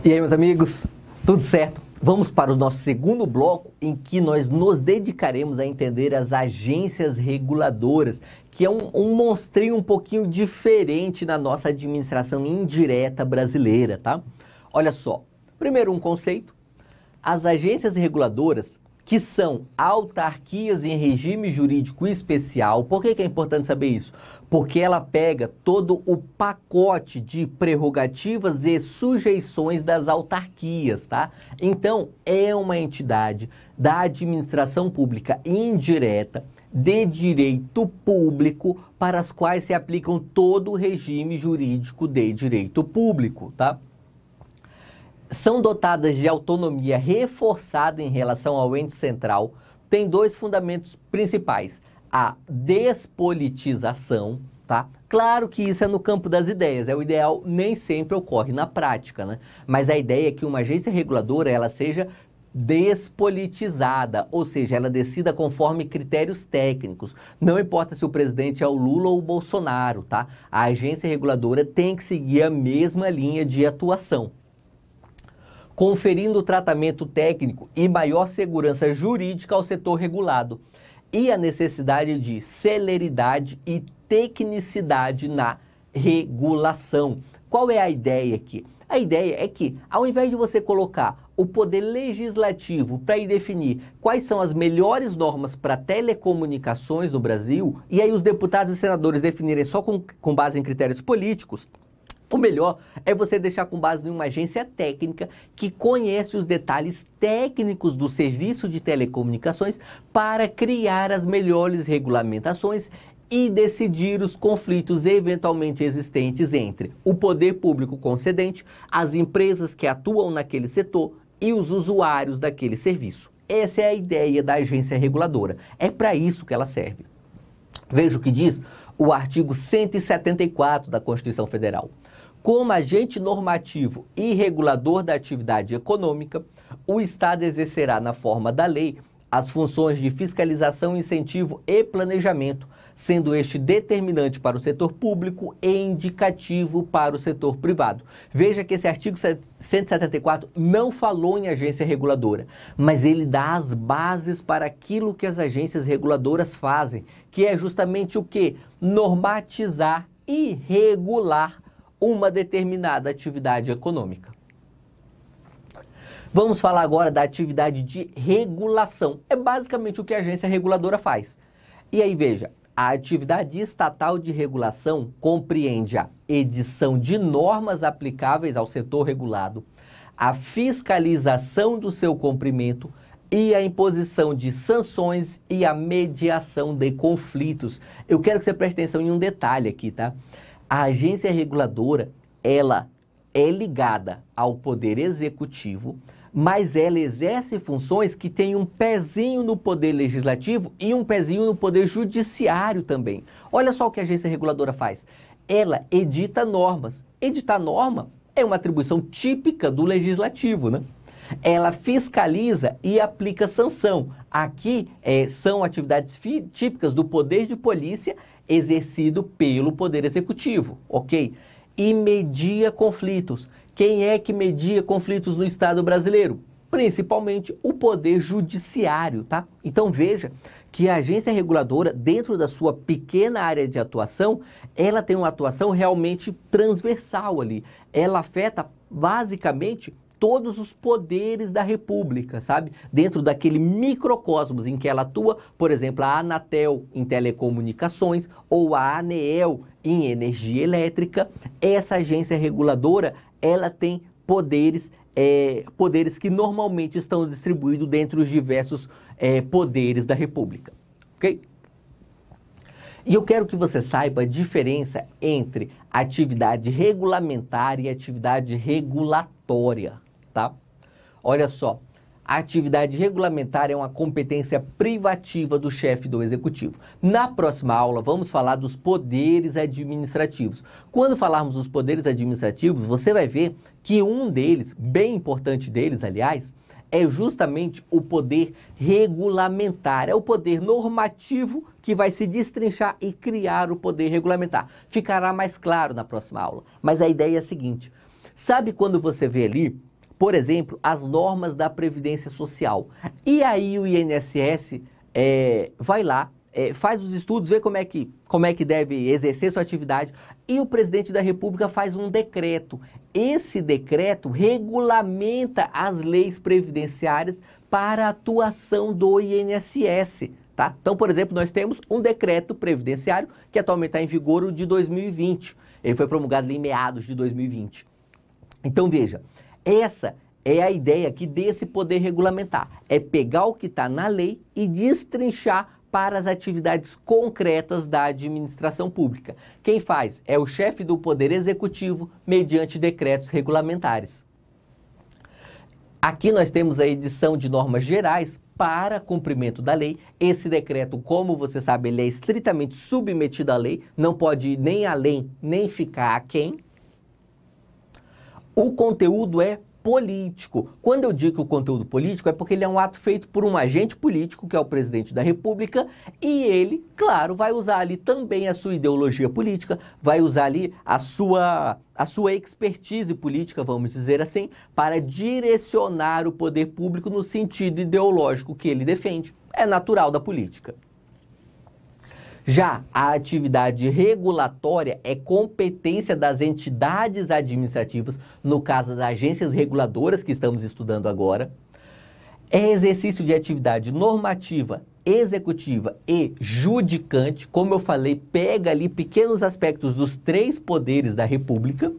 E aí, meus amigos, tudo certo? Vamos para o nosso segundo bloco, em que nós nos dedicaremos a entender as agências reguladoras, que é um monstrinho um pouquinho diferente na nossa administração indireta brasileira, tá? Olha só, primeiro um conceito: as agências reguladoras, que são autarquias em regime jurídico especial. Por que é importante saber isso? Porque ela pega todo o pacote de prerrogativas e sujeições das autarquias, tá? Então, é uma entidade da administração pública indireta, de direito público, para as quais se aplicam todo o regime jurídico de direito público, tá? São dotadas de autonomia reforçada em relação ao ente central. Tem dois fundamentos principais: a despolitização, tá? Claro que isso é no campo das ideias, o ideal nem sempre ocorre na prática, né? Mas a ideia é que uma agência reguladora, ela seja despolitizada, ou seja, ela decida conforme critérios técnicos. Não importa se o presidente é o Lula ou o Bolsonaro, tá? A agência reguladora tem que seguir a mesma linha de atuação, conferindo tratamento técnico e maior segurança jurídica ao setor regulado, e a necessidade de celeridade e tecnicidade na regulação. Qual é a ideia aqui? A ideia é que, ao invés de você colocar o poder legislativo para ir definir quais são as melhores normas para telecomunicações no Brasil, e aí os deputados e senadores definirem só com base em critérios políticos, o melhor é você deixar com base em uma agência técnica que conhece os detalhes técnicos do serviço de telecomunicações para criar as melhores regulamentações e decidir os conflitos eventualmente existentes entre o poder público concedente, as empresas que atuam naquele setor e os usuários daquele serviço. Essa é a ideia da agência reguladora. É para isso que ela serve. Veja o que diz o artigo 174 da Constituição Federal. Como agente normativo e regulador da atividade econômica, o Estado exercerá na forma da lei as funções de fiscalização, incentivo e planejamento, sendo este determinante para o setor público e indicativo para o setor privado. Veja que esse artigo 174 não falou em agência reguladora, mas ele dá as bases para aquilo que as agências reguladoras fazem, que é justamente o quê? Normatizar e regular uma determinada atividade econômica. Vamos falar agora da atividade de regulação. É basicamente o que a agência reguladora faz. E aí veja, a atividade estatal de regulação compreende a edição de normas aplicáveis ao setor regulado, a fiscalização do seu cumprimento e a imposição de sanções e a mediação de conflitos. Eu quero que você preste atenção em um detalhe aqui, tá? A agência reguladora, ela é ligada ao poder executivo, mas ela exerce funções que têm um pezinho no poder legislativo e um pezinho no poder judiciário também. Olha só o que a agência reguladora faz. Ela edita normas. Editar norma é uma atribuição típica do legislativo, né? Ela fiscaliza e aplica sanção. Aqui são atividades típicas do poder de polícia exercido pelo Poder Executivo, ok? E media conflitos. Quem é que media conflitos no Estado brasileiro? Principalmente o Poder Judiciário, tá? Então veja que a agência reguladora, dentro da sua pequena área de atuação, ela tem uma atuação realmente transversal ali. Ela afeta basicamente todos os poderes da República, sabe? Dentro daquele microcosmos em que ela atua, por exemplo, a Anatel em telecomunicações ou a ANEEL em energia elétrica, essa agência reguladora, ela tem poderes que normalmente estão distribuídos dentre os diversos poderes da República, ok? E eu quero que você saiba a diferença entre atividade regulamentar e atividade regulatória, tá? Olha só, a atividade regulamentar é uma competência privativa do chefe do executivo. Na próxima aula, vamos falar dos poderes administrativos. Quando falarmos dos poderes administrativos, você vai ver que um deles, bem importante deles, aliás, é justamente o poder regulamentar. É o poder normativo que vai se destrinchar e criar o poder regulamentar. Ficará mais claro na próxima aula. Mas a ideia é a seguinte: sabe quando você vê ali Por exemplo, as normas da Previdência Social. E aí o INSS vai lá, faz os estudos, vê como é que deve exercer sua atividade, e o presidente da República faz um decreto. Esse decreto regulamenta as leis previdenciárias para a atuação do INSS. Tá? Então, por exemplo, nós temos um decreto previdenciário que atualmente está em vigor, o de 2020. Ele foi promulgado em meados de 2020. Então, veja, essa é a ideia aqui desse poder regulamentar. É pegar o que está na lei e destrinchar para as atividades concretas da administração pública. Quem faz é o chefe do Poder Executivo, mediante decretos regulamentares. Aqui nós temos a edição de normas gerais para cumprimento da lei. Esse decreto, como você sabe, ele é estritamente submetido à lei, não pode ir nem além, nem ficar aquém. O conteúdo é político. Quando eu digo que o conteúdo político é porque ele é um ato feito por um agente político, que é o presidente da República, e ele, claro, vai usar ali também a sua ideologia política, vai usar ali a sua expertise política, vamos dizer assim, para direcionar o poder público no sentido ideológico que ele defende. É natural da política. Já a atividade regulatória é competência das entidades administrativas, no caso das agências reguladoras que estamos estudando agora. É exercício de atividade normativa, executiva e judicante. Como eu falei, pega ali pequenos aspectos dos três poderes da República.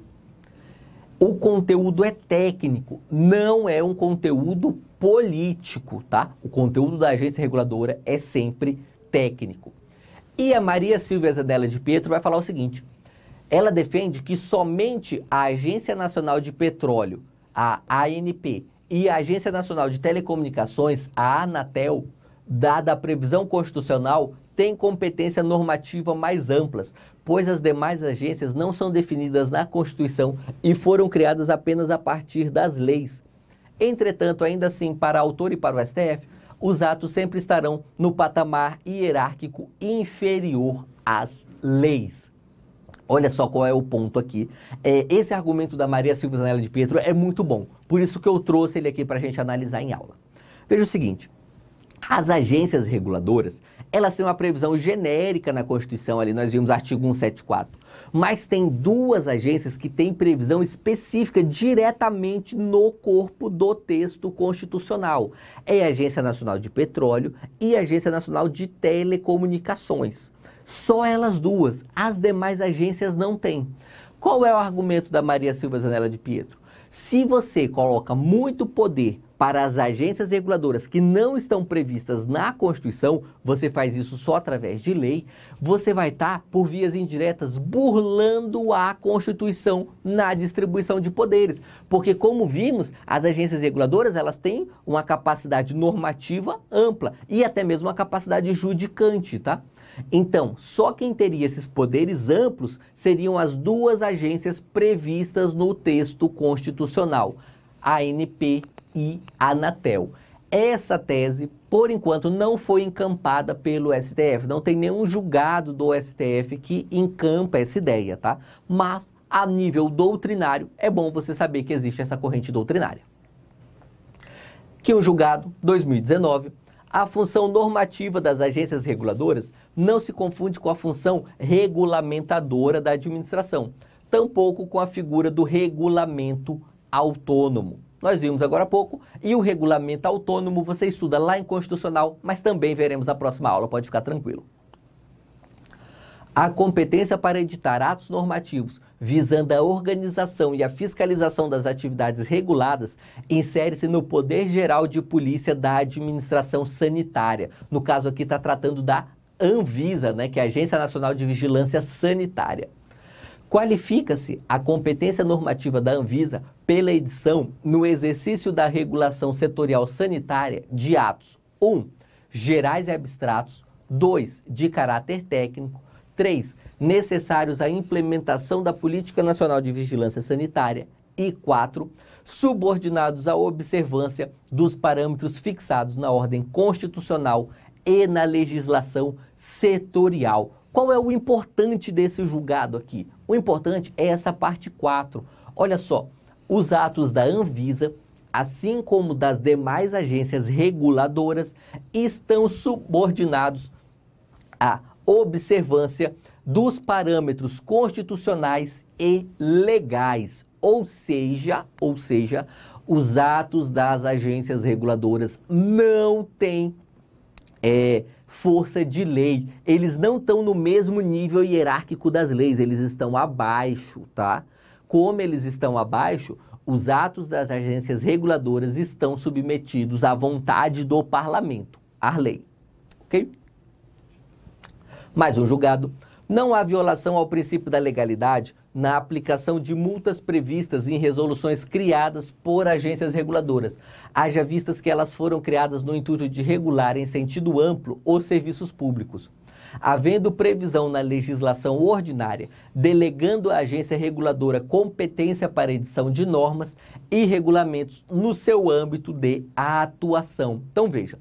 O conteúdo é técnico, não é um conteúdo político, tá? O conteúdo da agência reguladora é sempre técnico. E a Maria Silvia Zanella de Pietro vai falar o seguinte: ela defende que somente a Agência Nacional de Petróleo, a ANP, e a Agência Nacional de Telecomunicações, a Anatel, dada a previsão constitucional, têm competência normativa mais amplas, pois as demais agências não são definidas na Constituição e foram criadas apenas a partir das leis. Entretanto, ainda assim, para a autor e para o STF, os atos sempre estarão no patamar hierárquico inferior às leis. Olha só qual é o ponto aqui. Esse argumento da Maria Silvia Zanella de Pietro é muito bom, por isso que eu trouxe ele aqui para a gente analisar em aula. Veja o seguinte: as agências reguladoras, elas têm uma previsão genérica na Constituição, ali nós vimos artigo 174, mas tem duas agências que têm previsão específica diretamente no corpo do texto constitucional. É a Agência Nacional de Petróleo e a Agência Nacional de Telecomunicações. Só elas duas, as demais agências não têm. Qual é o argumento da Maria Silvia Zanella de Pietro? Se você coloca muito poder para as agências reguladoras que não estão previstas na Constituição, você faz isso só através de lei, você vai estar, por vias indiretas, burlando a Constituição na distribuição de poderes. Porque, como vimos, as agências reguladoras, elas têm uma capacidade normativa ampla e até mesmo uma capacidade judicante, tá? Então, só quem teria esses poderes amplos seriam as duas agências previstas no texto constitucional, a ANP e a Anatel. Essa tese, por enquanto, não foi encampada pelo STF, não tem nenhum julgado do STF que encampa essa ideia, tá? Mas, a nível doutrinário, é bom você saber que existe essa corrente doutrinária. Que o julgado, 2019, a função normativa das agências reguladoras não se confunde com a função regulamentadora da administração, tampouco com a figura do regulamento autônomo. Nós vimos agora há pouco, e o regulamento autônomo você estuda lá em Constitucional, mas também veremos na próxima aula, pode ficar tranquilo. A competência para editar atos normativos visando a organização e a fiscalização das atividades reguladas insere-se no Poder Geral de Polícia da Administração Sanitária. No caso aqui está tratando da Anvisa, né, que é a Agência Nacional de Vigilância Sanitária. Qualifica-se a competência normativa da Anvisa pela edição no exercício da regulação setorial sanitária de atos 1. Gerais e abstratos, 2. De caráter técnico, 3. Necessários à implementação da Política Nacional de Vigilância Sanitária e 4. Subordinados à observância dos parâmetros fixados na ordem constitucional e na legislação setorial. Qual é o importante desse julgado aqui? O importante é essa parte 4. Olha só, os atos da Anvisa assim como das demais agências reguladoras, estão subordinados à observância dos parâmetros constitucionais e legais, ou seja, os atos das agências reguladoras não têm força de lei, eles não estão no mesmo nível hierárquico das leis, eles estão abaixo, tá? Como eles estão abaixo, os atos das agências reguladoras estão submetidos à vontade do parlamento, à lei, ok? Mais um julgado. Não há violação ao princípio da legalidade na aplicação de multas previstas em resoluções criadas por agências reguladoras, haja vistas que elas foram criadas no intuito de regular em sentido amplo os serviços públicos. Havendo previsão na legislação ordinária, delegando à agência reguladora competência para edição de normas e regulamentos no seu âmbito de atuação. Então veja,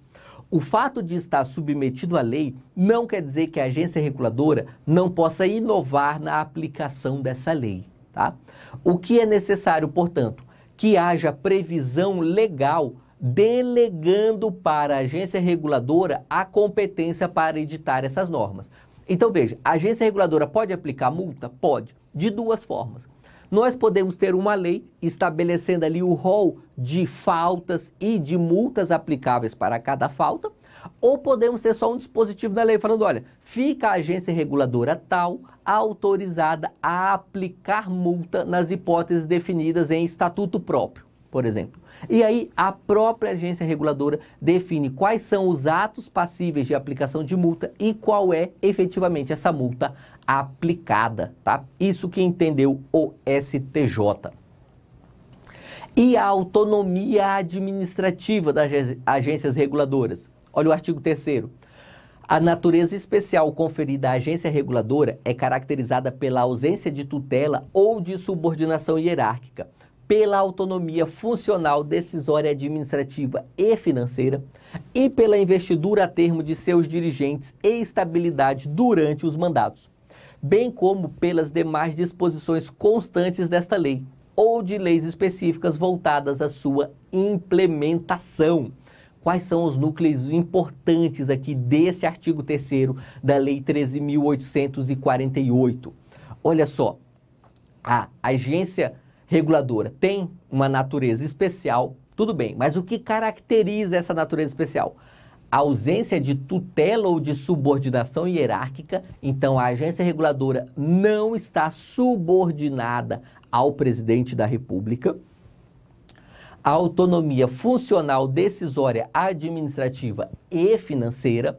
o fato de estar submetido à lei não quer dizer que a agência reguladora não possa inovar na aplicação dessa lei, tá? O que é necessário, portanto, que haja previsão legal delegando para a agência reguladora a competência para editar essas normas. Então veja, a agência reguladora pode aplicar multa? Pode, de duas formas. Nós podemos ter uma lei estabelecendo ali o rol de faltas e de multas aplicáveis para cada falta, ou podemos ter só um dispositivo na lei falando, olha, fica a agência reguladora tal autorizada a aplicar multa nas hipóteses definidas em estatuto próprio, por exemplo. E aí a própria agência reguladora define quais são os atos passíveis de aplicação de multa e qual é efetivamente essa multa aplicada, tá? Isso que entendeu o STJ. E a autonomia administrativa das agências reguladoras. Olha o artigo 3º. A natureza especial conferida à agência reguladora é caracterizada pela ausência de tutela ou de subordinação hierárquica, pela autonomia funcional, decisória, administrativa e financeira e pela investidura a termo de seus dirigentes e estabilidade durante os mandatos, bem como pelas demais disposições constantes desta lei ou de leis específicas voltadas à sua implementação. Quais são os núcleos importantes aqui desse artigo 3º da Lei 13.848? Olha só, a agência reguladora tem uma natureza especial, tudo bem, mas o que caracteriza essa natureza especial? A ausência de tutela ou de subordinação hierárquica, então a agência reguladora não está subordinada ao presidente da República. A autonomia funcional, decisória, administrativa e financeira,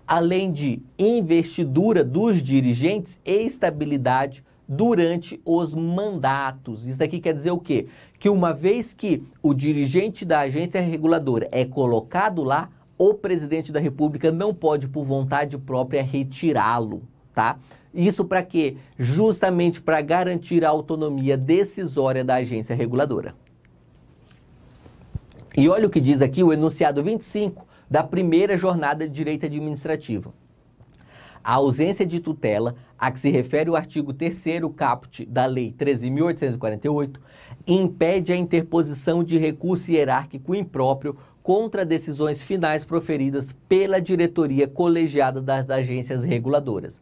além de investidura dos dirigentes e estabilidade durante os mandatos. Isso daqui quer dizer o quê? Que uma vez que o dirigente da agência reguladora é colocado lá, o presidente da República não pode, por vontade própria, retirá-lo, tá? Isso para quê? Justamente para garantir a autonomia decisória da agência reguladora. E olha o que diz aqui o enunciado 25 da primeira jornada de direito administrativo. A ausência de tutela, a que se refere o artigo 3º caput da Lei 13.848, impede a interposição de recurso hierárquico impróprio contra decisões finais proferidas pela diretoria colegiada das agências reguladoras,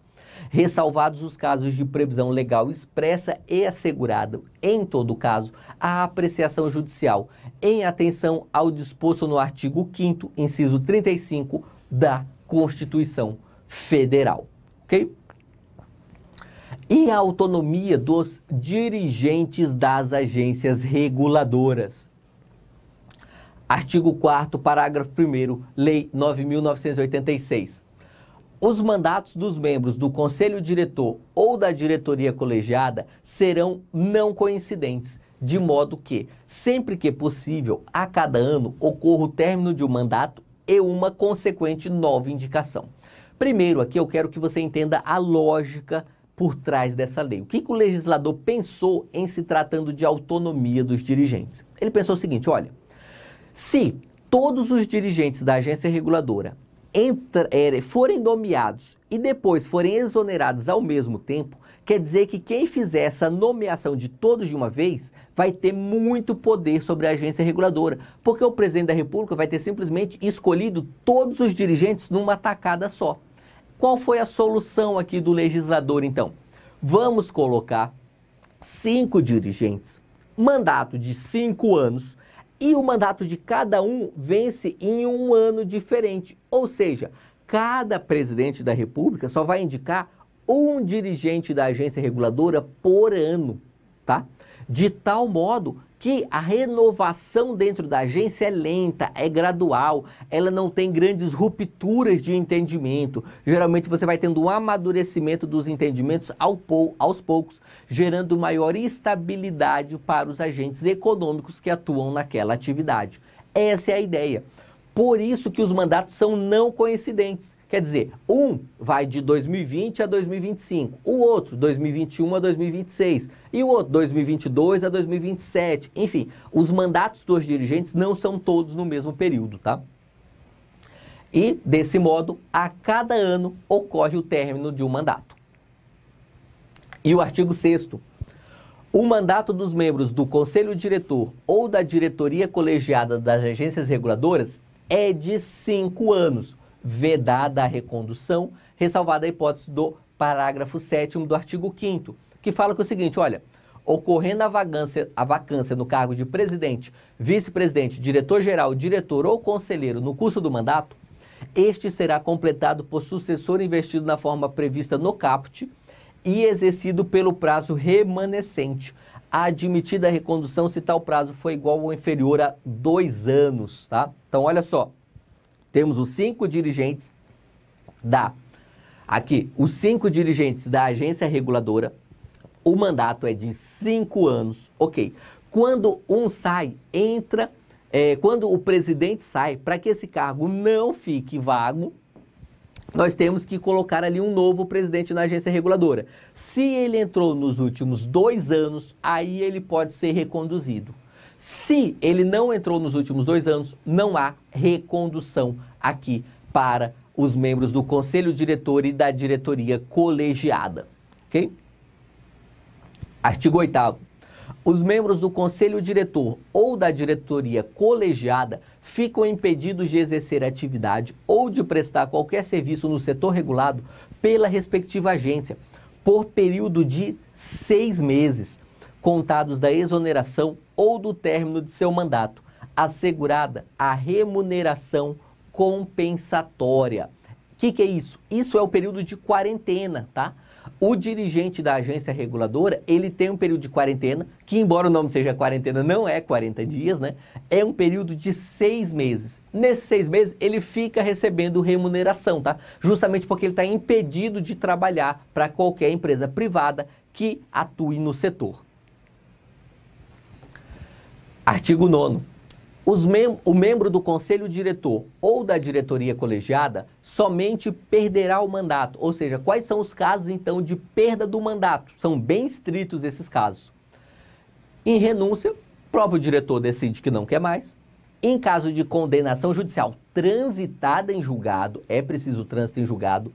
ressalvados os casos de previsão legal expressa e assegurada, em todo caso, a apreciação judicial, em atenção ao disposto no artigo 5º, inciso 35 da Constituição Federal, ok? E a autonomia dos dirigentes das agências reguladoras. Artigo 4º, parágrafo 1º, Lei 9.986. Os mandatos dos membros do Conselho Diretor ou da diretoria colegiada serão não coincidentes, de modo que, sempre que possível, a cada ano ocorra o término de um mandato e uma consequente nova indicação. Primeiro, aqui eu quero que você entenda a lógica por trás dessa lei. O que o legislador pensou em se tratando de autonomia dos dirigentes? Ele pensou o seguinte, olha, se todos os dirigentes da agência reguladora forem nomeados e depois forem exonerados ao mesmo tempo, quer dizer que quem fizer essa nomeação de todos de uma vez vai ter muito poder sobre a agência reguladora, porque o presidente da República vai ter simplesmente escolhido todos os dirigentes numa tacada só. Qual foi a solução aqui do legislador, então? Vamos colocar 5 dirigentes, mandato de 5 anos, e o mandato de cada um vence em um ano diferente. Ou seja, cada presidente da República só vai indicar um dirigente da agência reguladora por ano, tá? De tal modo que a renovação dentro da agência é lenta, é gradual, ela não tem grandes rupturas de entendimento. Geralmente você vai tendo um amadurecimento dos entendimentos aos poucos, gerando maior estabilidade para os agentes econômicos que atuam naquela atividade. Essa é a ideia. Por isso que os mandatos são não coincidentes. Quer dizer, um vai de 2020 a 2025, o outro 2021 a 2026 e o outro 2022 a 2027. Enfim, os mandatos dos dirigentes não são todos no mesmo período, tá? E, desse modo, a cada ano ocorre o término de um mandato. E o artigo 6º. O mandato dos membros do Conselho Diretor ou da diretoria colegiada das agências reguladoras é de 5 anos, vedada a recondução, ressalvada a hipótese do parágrafo 7º do artigo 5º, que fala que é o seguinte, olha, ocorrendo a vacância no cargo de presidente, vice-presidente, diretor-geral, diretor ou conselheiro no curso do mandato, este será completado por sucessor investido na forma prevista no caput e exercido pelo prazo remanescente, admitida a recondução se tal prazo for igual ou inferior a 2 anos, tá? Então, olha só, temos os 5 dirigentes os 5 dirigentes da agência reguladora, o mandato é de 5 anos, ok. Quando um sai, quando o presidente sai, para que esse cargo não fique vago, nós temos que colocar ali um novo presidente na agência reguladora. Se ele entrou nos últimos 2 anos, aí ele pode ser reconduzido. Se ele não entrou nos últimos 2 anos, não há recondução aqui para os membros do Conselho Diretor e da diretoria colegiada. Ok? Artigo 8º. Os membros do Conselho Diretor ou da diretoria colegiada ficam impedidos de exercer atividade ou de prestar qualquer serviço no setor regulado pela respectiva agência por período de 6 meses, contados da exoneração ou do término de seu mandato, assegurada a remuneração compensatória. O que é isso? Isso é o período de quarentena, tá? O dirigente da agência reguladora, ele tem um período de quarentena, que embora o nome seja quarentena, não é 40 dias, né? É um período de 6 meses. Nesses 6 meses, ele fica recebendo remuneração, tá? Justamente porque ele está impedido de trabalhar para qualquer empresa privada que atue no setor. Artigo 9º. O membro do Conselho Diretor ou da diretoria colegiada somente perderá o mandato. Ou seja, quais são os casos, então, de perda do mandato? São bem estritos esses casos. Em renúncia, o próprio diretor decide que não quer mais. Em caso de condenação judicial transitada em julgado, é preciso trânsito em julgado,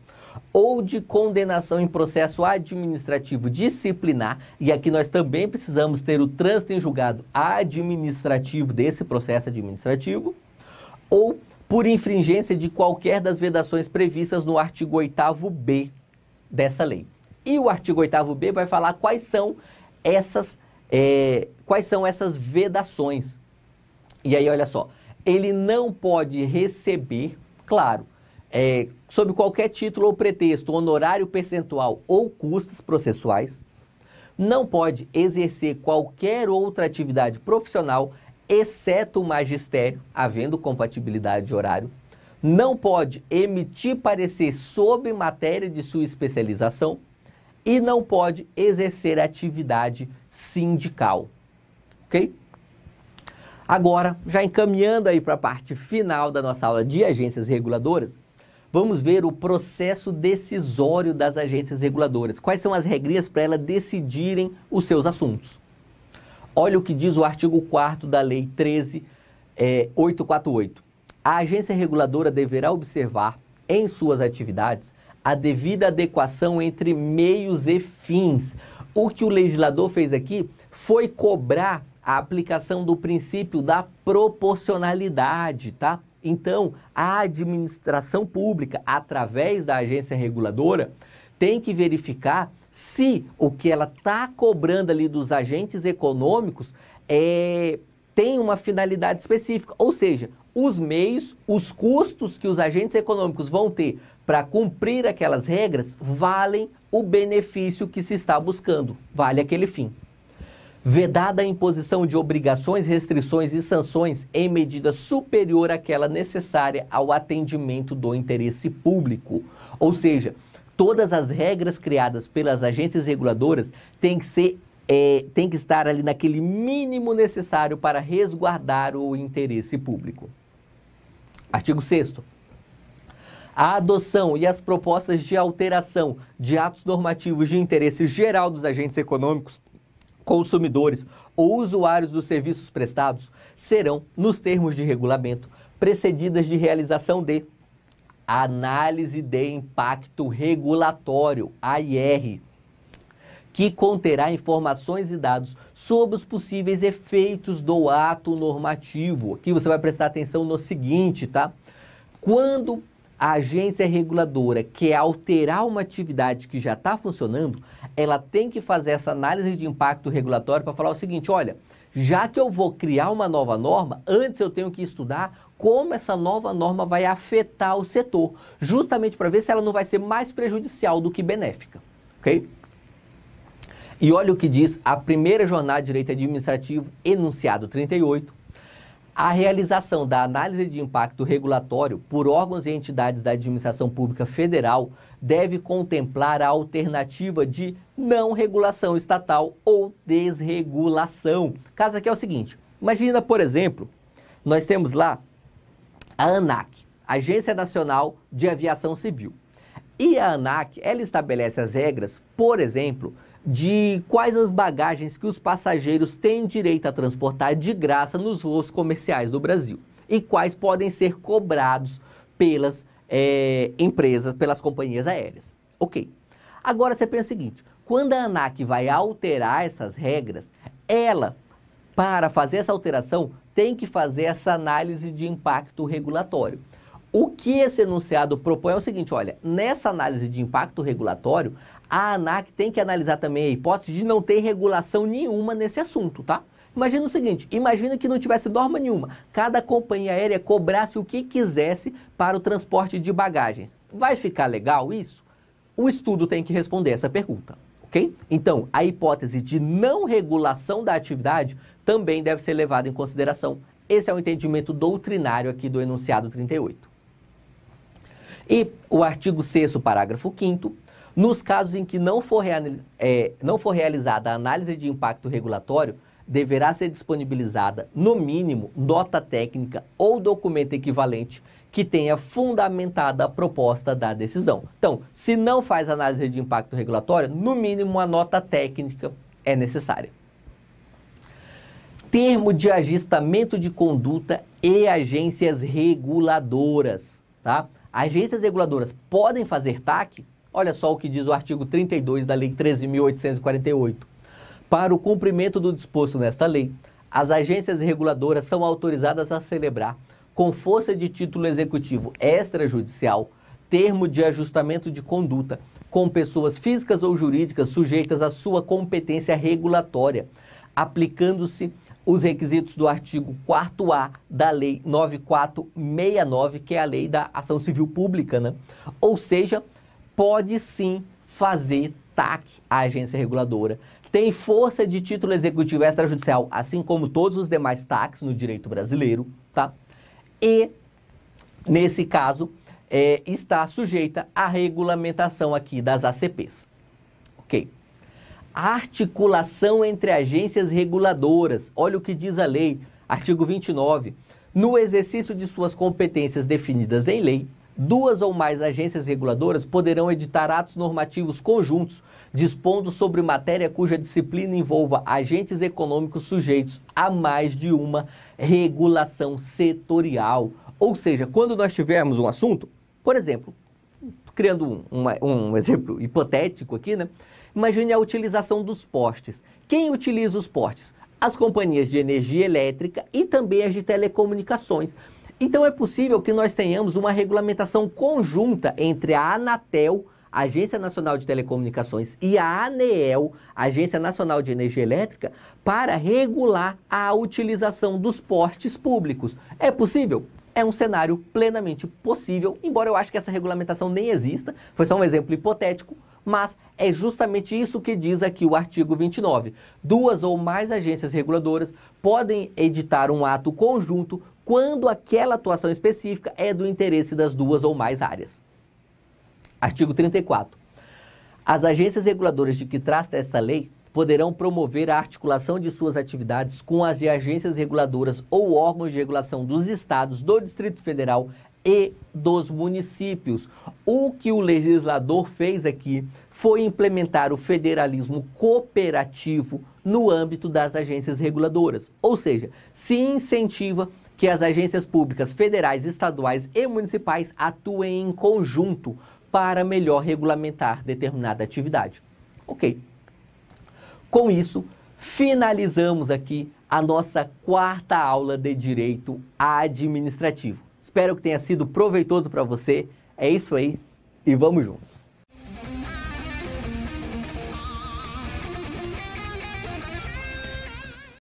ou de condenação em processo administrativo disciplinar, e aqui nós também precisamos ter o trânsito em julgado administrativo desse processo administrativo, ou por infringência de qualquer das vedações previstas no artigo 8º-B dessa lei. E o artigo 8º-B vai falar quais são essas vedações. E aí, olha só, ele não pode receber, claro, sob qualquer título ou pretexto, honorário percentual ou custas processuais, não pode exercer qualquer outra atividade profissional, exceto o magistério, havendo compatibilidade de horário, não pode emitir parecer sobre matéria de sua especialização e não pode exercer atividade sindical, ok? Agora, já encaminhando aí para a parte final da nossa aula de agências reguladoras, vamos ver o processo decisório das agências reguladoras. Quais são as regrinhas para elas decidirem os seus assuntos? Olha o que diz o artigo 4º da Lei 13.848. A agência reguladora deverá observar em suas atividades a devida adequação entre meios e fins. O que o legislador fez aqui foi cobrar a aplicação do princípio da proporcionalidade, tá? Então, a administração pública, através da agência reguladora, tem que verificar se o que ela está cobrando ali dos agentes econômicos tem uma finalidade específica, ou seja, os meios, os custos que os agentes econômicos vão ter para cumprir aquelas regras valem o benefício que se está buscando, vale aquele fim. Vedada a imposição de obrigações, restrições e sanções em medida superior àquela necessária ao atendimento do interesse público. Ou seja, todas as regras criadas pelas agências reguladoras têm que estar ali naquele mínimo necessário para resguardar o interesse público. Artigo 6º. A adoção e as propostas de alteração de atos normativos de interesse geral dos agentes econômicos, consumidores ou usuários dos serviços prestados serão, nos termos de regulamento, precedidas de realização de análise de impacto regulatório, AIR, que conterá informações e dados sobre os possíveis efeitos do ato normativo. Aqui você vai prestar atenção no seguinte, tá? Quando a agência reguladora quer alterar uma atividade que já está funcionando, ela tem que fazer essa análise de impacto regulatório para falar o seguinte, olha, já que eu vou criar uma nova norma, antes eu tenho que estudar como essa nova norma vai afetar o setor, justamente para ver se ela não vai ser mais prejudicial do que benéfica, ok? E olha o que diz a primeira jornada de direito administrativo, enunciado 38, a realização da análise de impacto regulatório por órgãos e entidades da administração pública federal deve contemplar a alternativa de não regulação estatal ou desregulação. O caso aqui é o seguinte, imagina, por exemplo, nós temos lá a ANAC, Agência Nacional de Aviação Civil. E a ANAC, ela estabelece as regras, por exemplo, de quais as bagagens que os passageiros têm direito a transportar de graça nos voos comerciais do Brasil e quais podem ser cobrados pelas empresas, pelas companhias aéreas. Ok. Agora você pensa o seguinte, quando a ANAC vai alterar essas regras, ela, para fazer essa alteração, tem que fazer essa análise de impacto regulatório. O que esse enunciado propõe é o seguinte, olha, nessa análise de impacto regulatório, a ANAC tem que analisar também a hipótese de não ter regulação nenhuma nesse assunto, tá? Imagina o seguinte, imagina que não tivesse norma nenhuma, cada companhia aérea cobrasse o que quisesse para o transporte de bagagens. Vai ficar legal isso? O estudo tem que responder essa pergunta, ok? Então, a hipótese de não regulação da atividade também deve ser levada em consideração. Esse é o entendimento doutrinário aqui do enunciado 38. E o artigo 6º, parágrafo 5º, nos casos em que não for realizada a análise de impacto regulatório, deverá ser disponibilizada, no mínimo, nota técnica ou documento equivalente que tenha fundamentada a proposta da decisão. Então, se não faz análise de impacto regulatório, no mínimo uma nota técnica é necessária. Termo de ajustamento de conduta e agências reguladoras, tá? Agências reguladoras podem fazer TAC? Olha só o que diz o artigo 32 da Lei 13.848. Para o cumprimento do disposto nesta lei, as agências reguladoras são autorizadas a celebrar, com força de título executivo extrajudicial, termo de ajustamento de conduta com pessoas físicas ou jurídicas sujeitas à sua competência regulatória, aplicando-se os requisitos do artigo 4A da Lei 9469, que é a Lei da Ação Civil Pública, né? Ou seja, pode sim fazer TAC a agência reguladora. Tem força de título executivo extrajudicial, assim como todos os demais TACs no direito brasileiro, tá? E, nesse caso, está sujeita à regulamentação aqui das ACPs. Ok. A articulação entre agências reguladoras. Olha o que diz a lei, artigo 29. No exercício de suas competências definidas em lei, duas ou mais agências reguladoras poderão editar atos normativos conjuntos, dispondo sobre matéria cuja disciplina envolva agentes econômicos sujeitos a mais de uma regulação setorial. Ou seja, quando nós tivermos um assunto, Por exemplo, criando um exemplo hipotético aqui, né? Imagine a utilização dos postes. Quem utiliza os postes? As companhias de energia elétrica e também as de telecomunicações. Então é possível que nós tenhamos uma regulamentação conjunta entre a Anatel, Agência Nacional de Telecomunicações, e a ANEEL, Agência Nacional de Energia Elétrica, para regular a utilização dos postes públicos. É possível? É um cenário plenamente possível, embora eu acho que essa regulamentação nem exista, foi só um exemplo hipotético, mas é justamente isso que diz aqui o artigo 29. 2 ou mais agências reguladoras podem editar um ato conjunto quando aquela atuação específica é do interesse das 2 ou mais áreas. Artigo 34. As agências reguladoras de que trata esta lei poderão promover a articulação de suas atividades com as de agências reguladoras ou órgãos de regulação dos estados, do Distrito Federal e dos municípios. O que o legislador fez aqui foi implementar o federalismo cooperativo no âmbito das agências reguladoras, ou seja, se incentiva que as agências públicas federais, estaduais e municipais atuem em conjunto para melhor regulamentar determinada atividade. Ok. Com isso, finalizamos aqui a nossa 4ª aula de Direito Administrativo. Espero que tenha sido proveitoso para você. É isso aí e vamos juntos!